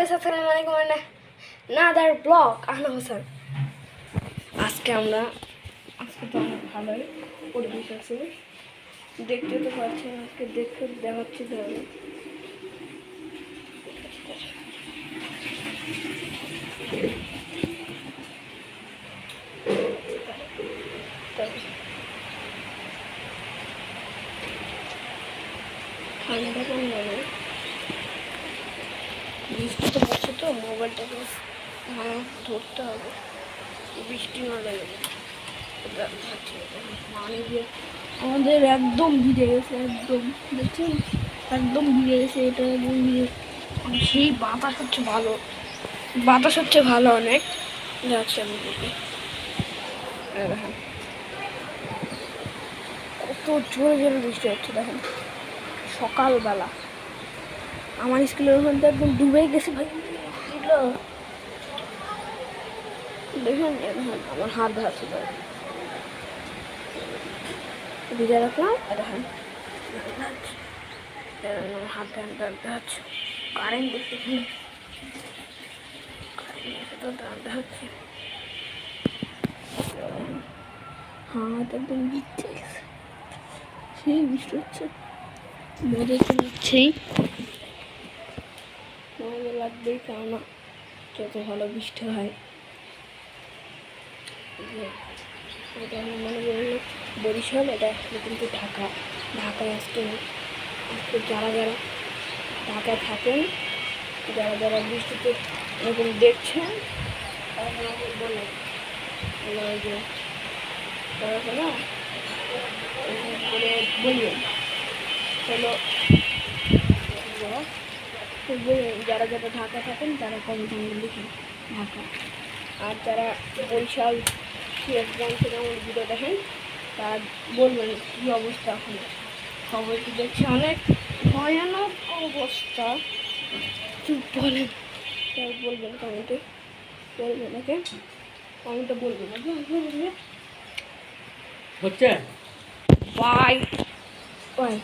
আসসালামু আলাইকুম another blog Ahna Hossain. আজকে তো অনেক ভালোই পরিবেশ আছে, দেখতে তো পাচ্ছেন। আজকে দেখতে দেখাচ্ছি ধরুন ঠান্ডা কম লাগে, বৃষ্টি তো পড়ছে, তো মোবাইলটাকে ধরতে হবে বৃষ্টি না লাগে। মানে যে আমাদের একদম ভিজে গেছে, একদম দেখছেন, একদম ভিজে গেছে। এটা একদম ভিজে, সেই বাতাস হচ্ছে ভালো, অনেক যাচ্ছে। আমি দেখি দেখেন কত জোরে জোরে বৃষ্টি হচ্ছে। দেখেন সকালবেলা আমার স্কুলের ওখান থেকে একদম ডুবে গেছে ভাই। দেখেন আমার হাত ধরাচ্ছে, ভিজে রাখলাম। দেখেন আমার হাত টানতে হচ্ছে, কারেন্ট দেখতেছি, তো টানতে হচ্ছে। হাত একদম ভিজে গেছে, সেই বৃষ্টি হচ্ছে, মজা তো নিচ্ছেই, মজা লাগবেই, কেননা যত ভালো বৃষ্টি হয়। এটা আমার মনে করলো বরিশাল, এটা কিন্তু ঢাকায় আজকে যারা ঢাকায় থাকেন, যারা বৃষ্টিতে এরকম দেখছেন, তারা আমাকে বললেন যে তারা করে বলবেন হলো, যারা ঢাকা থাকেন তারা কমেন্ট লিখেন ঢাকা, আর যারা বরিশাল সিরাজগঞ্জ থেকে আমার ভিডিও দেখেন তার বলবেন কী অবস্থা। এখন খবর কি দেখছি, অনেক ভয়ানক অবস্থা। চুপ বলেন, তাই বলবেন কমেন্টে, বলবেন ওকে, কমেন্টে বলবেন হচ্ছে বাই বাই।